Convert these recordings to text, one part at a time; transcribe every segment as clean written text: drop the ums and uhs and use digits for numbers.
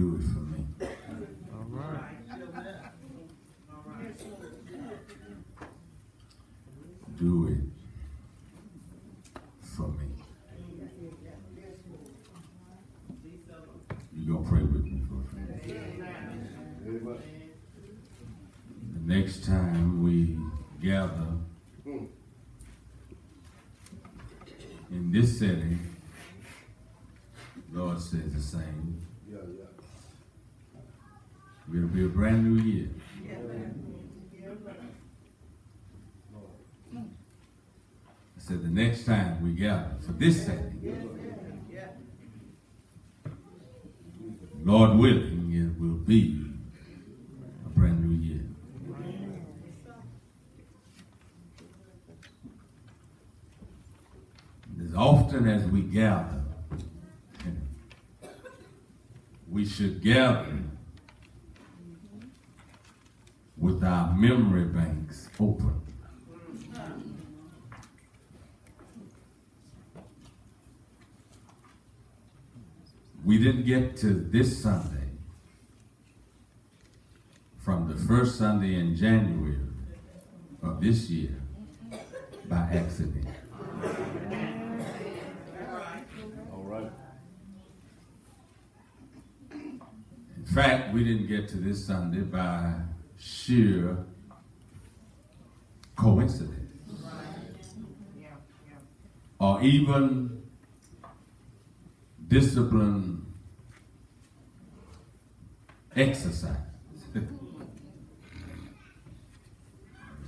do it for me. All right. Do it for me. You gonna pray with me for a few. The next time we gather in this setting, Lord says the same. It'll be a brand new year. I said the next time we gather for this setting, Lord willing, it will be a brand new year. As often as we gather, we should gather with our memory banks open. We didn't get to this Sunday from the first Sunday in January of this year by accident. All right. In fact, we didn't get to this Sunday by sheer coincidence. Or even discipline exercise. In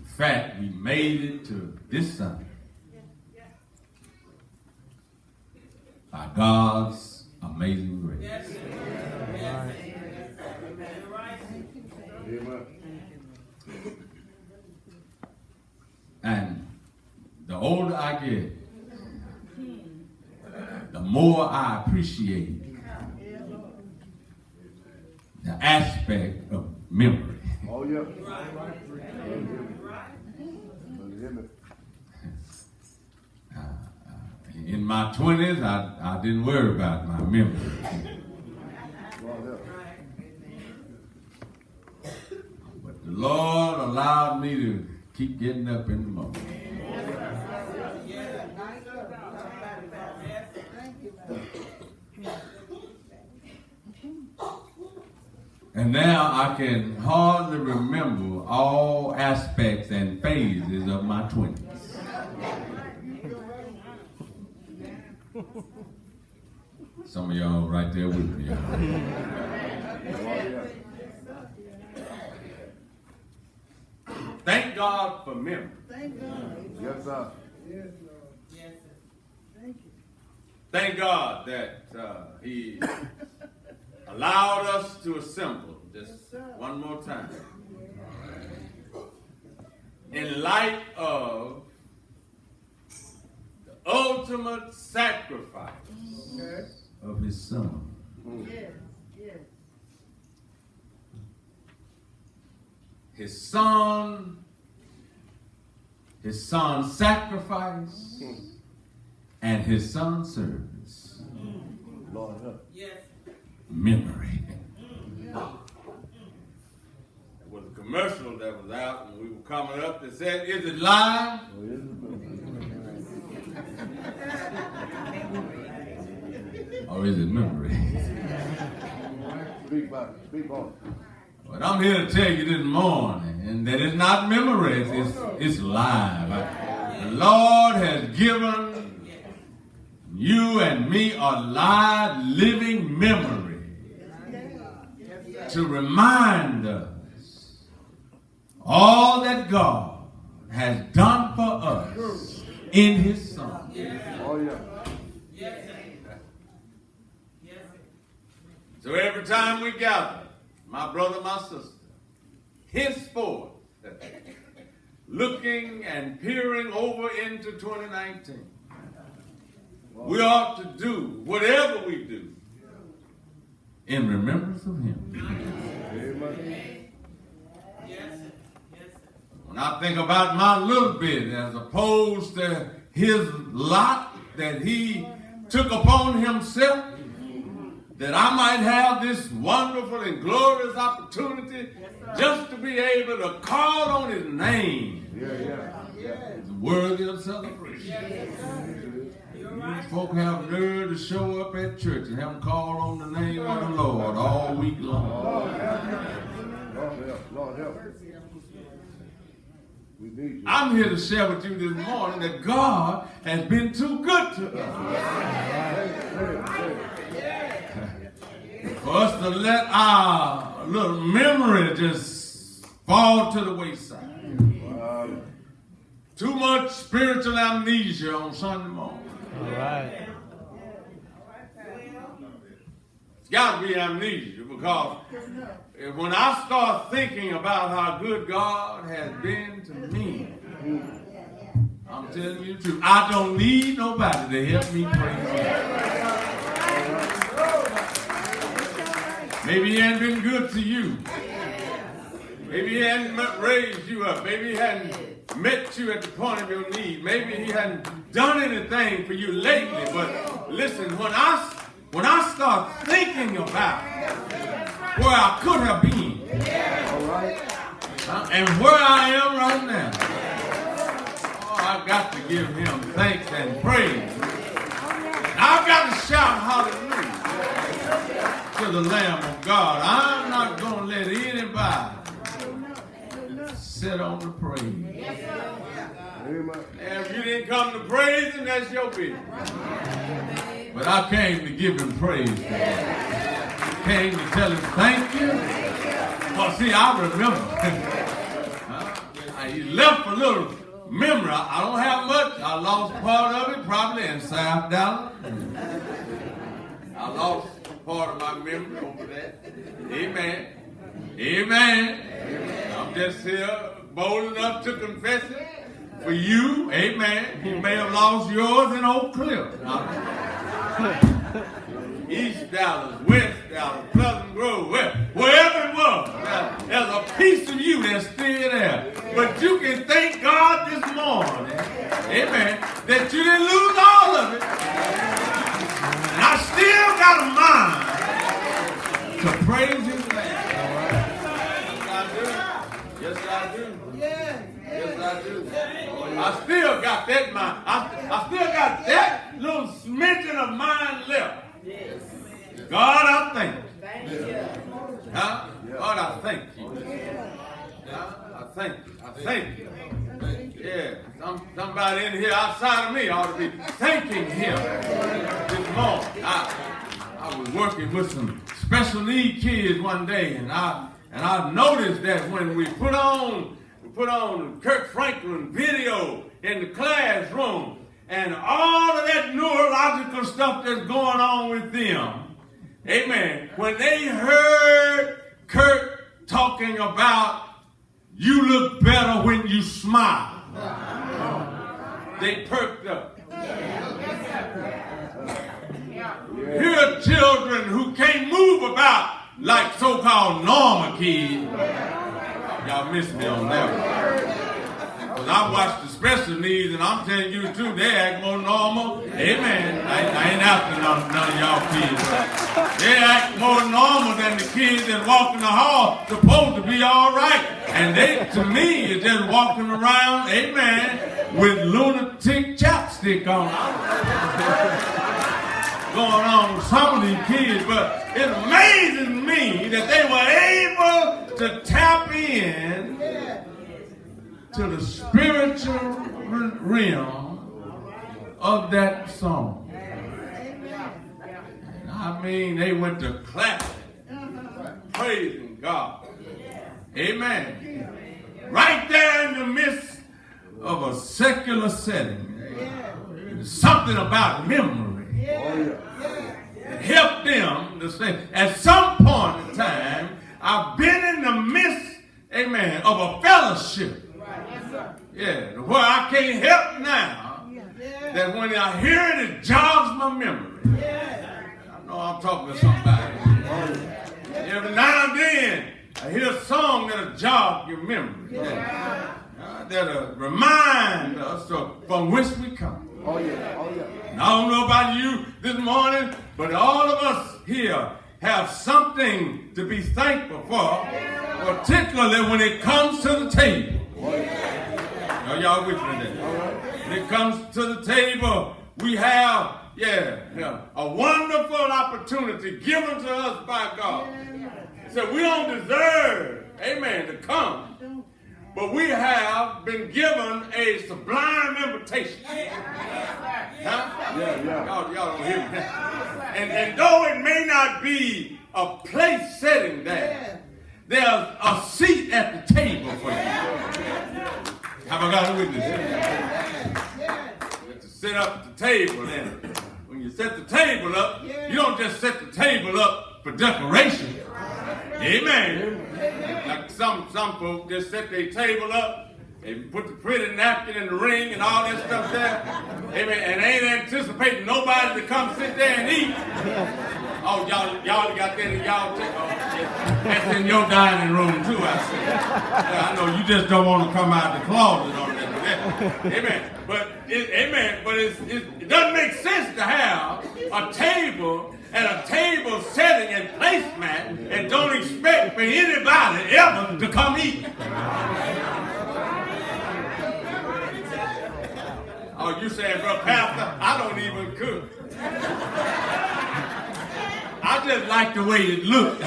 fact, we made it to this Sunday by God's amazing grace. And the older I get, the more I appreciate the aspect of memory. Oh, yeah. In my 20s, I didn't worry about my memory. But the Lord allowed me to keep getting up in the morning. And now I can hardly remember all aspects and phases of my 20s. Some of y'all right there with me. Thank God for memory. Thank God. Yes, sir. Yes, Lord. Yes, thank you. Thank God that He allowed us to assemble just one more time. In light of the ultimate sacrifice of His Son. Yes, yes. His Son's sacrifice, and His Son's service. Lord, Yes. Memory. There was a commercial that was out when we were coming up that said, "Is it live? Or is it memory?" speak about it. Speak on it. But I'm here to tell you this morning, and that it's not memory, it's live. The Lord has given you and me a live, living memory to remind us all that God has done for us in His Son. Oh, yeah. So every time we gather, my brother, my sister, henceforth, looking and peering over into 2019, we ought to do whatever we do in remembrance of Him. Amen. When I think about my little bit as opposed to His lot that He took upon Himself, that I might have this wonderful and glorious opportunity just to be able to call on his name. It's worthy of celebration. These folk have nerve to show up at church and have them call on the name of the Lord all week long. Lord help. Lord help. We need you. I'm here to share with you this morning that God has been too good to us. For us to let our little memory just fall to the wayside. Too much spiritual amnesia on Sunday morning. All right. It's got to be amnesia because when I start thinking about how good God has been to me, I'm telling you the truth, I don't need nobody to help me praise Him. Maybe He hasn't been good to you. Maybe He hadn't raised you up. Maybe He hadn't met you at the point of your need. Maybe He hadn't done anything for you lately. But listen, when I start thinking about where I could have been and where I am right now, I've got to give Him thanks and praise. I've got to shout hallelujah to the Lamb of God. I'm not going to let anybody sit on the praise. Amen. And if you didn't come to praise Him, that's your business. But I came to give Him praise today. I came to tell Him thank you. Well, see, I remember. He left a little memory. I don't have much. I lost part of it probably in South Dallas. I lost part of my memory over there. Amen. Amen. I'm just here bold enough to confess it for you. Amen. You may have lost yours in Oak Cliff. East Dallas, West Dallas, Pleasant Grove, wherever it was. There's a piece of you that's still there. But you can thank God this morning, amen, that you didn't lose all of it. And I still got a mind to praise His name. Yes, I do. Yes, I do. I still got that mind. I still got that little smidgen of mind left. God, I thank you. Huh? God, I thank you. I thank you. I thank you. Yeah. Somebody in here outside of me ought to be thanking Him this morning. I was working with some special need kids one day, and I noticed that when we put on Kirk Franklin video in the classroom, and all of that neurological stuff that's going on with them, amen, when they heard Kirk talking about you look better when you smile, they perked up. Here are children who can't move about like so-called normal kids. Y'all missed me on that one. Because I watched the special needs, and I'm telling you too, they act more normal. Amen. I ain't after none of y'all kids. They act more normal than the kids that walk in the hall, supposed to be all right. And they, to me, is just walking around, amen, with lunatic chapstick on. Going on with some of these kids, but it amazes me that they were able to tap in to the spiritual realm of that song. And I mean, they went to clapping, praising God. Amen. Right there in the midst of a secular setting. There's something about memory. It helped them to say, at some point in time, I've been in the midst, amen, of a fellowship. Yeah, where I can't help now that when I hear it, it jogs my memory. I know I'm talking to somebody. Every now and then, I hear a song that'll jog your memory. That'll remind us of from whence we come. Oh, yeah. Oh, yeah. And I don't know about you this morning, but all of us here have something to be thankful for, particularly when it comes to the table. Are y'all with me there? When it comes to the table, we have, a wonderful opportunity given to us by God. So we don't deserve, amen, to come. But we have been given a sublime invitation. Huh? Y'all don't hear me. And though it may not be a place setting there, there's a seat at the table for you. Have I got a witness? You have to sit up at the table. And when you set the table up, you don't just set the table up for decoration. Amen. Like some folks just set their table up and put the pretty napkin and the ring and all that stuff there. Amen. And ain't anticipating nobody to come sit there and eat. Oh, y'all got that in y'all take. That's in your dining room too, I see. I know you just don't want to come out the closet on that. Amen. But it doesn't make sense to have a table and a table setting and placemat and don't expect for anybody ever to come eat. Oh, you saying, bro, Pastor, I don't even cook. I just like the way it looked.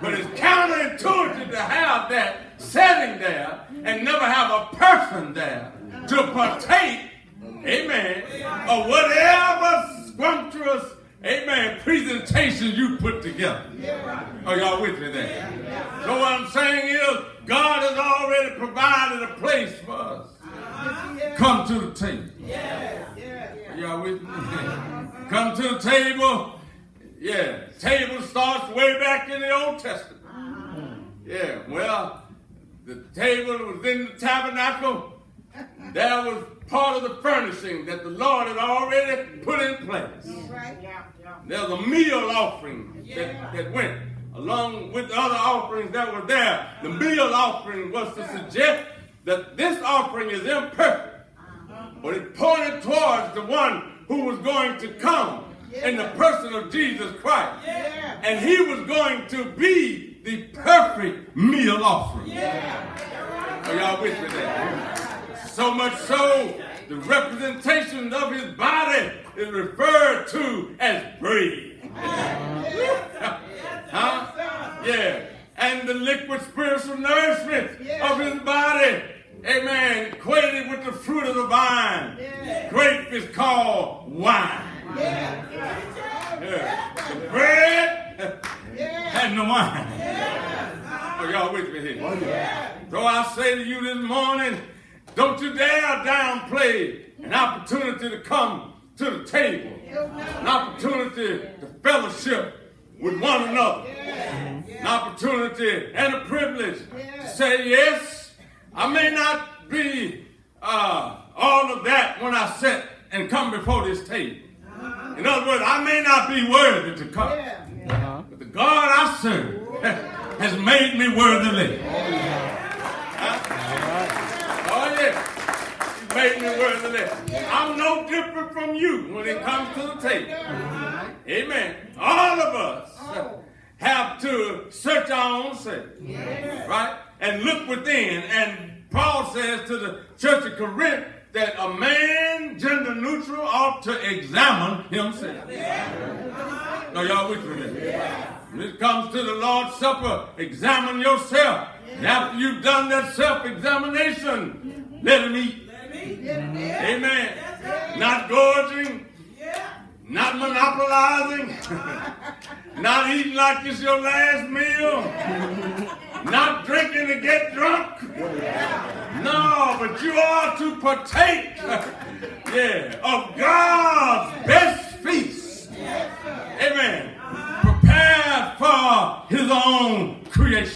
But it's counterintuitive to have that setting there and never have a person there to partake, amen, of whatever scrumptious, amen, presentation you put together. Are y'all with me there? So what I'm saying is, God has already provided a place for us. Come to the table. Are y'all with me? Come to the table. Yeah, table starts way back in the Old Testament. Yeah, well, the table was in the tabernacle. That was part of the furnishing that the Lord had already put in place. There was a meal offering that went along with the other offerings that were there. The meal offering was to suggest that this offering is imperfect, but it pointed towards the one who was going to come in the person of Jesus Christ. And he was going to be the perfect meal offering. Are y'all with me there? So much so, the representation of his body is referred to as bread. Yeah. And the liquid spiritual nourishment of his body, amen, equated with the fruit of the vine. Grape is called wine. The bread and the wine. Are y'all with me here? So I say to you this morning, don't you dare downplay an opportunity to come to the table, an opportunity to fellowship with one another, an opportunity and a privilege to say, yes, I may not be all of that when I sit and come before this table. In other words, I may not be worthy to come, but the God I serve has made me worthy to live. Oh, yeah. He's made me worthy to live. I'm no different from you when it comes to the table. Amen. All of us have to search our own self, right? And look within. And Paul says to the church of Corinth that a man, gender neutral, ought to examine himself. Now, y'all with me? When it comes to the Lord's Supper, examine yourself. And after you've done that self-examination, let him eat. Amen. Not gorging. Not monopolizing. Not eating like it's your last meal. Not drinking to get drunk. No, but you are to partake, of God's best feast. Amen. Prepared for his own creation.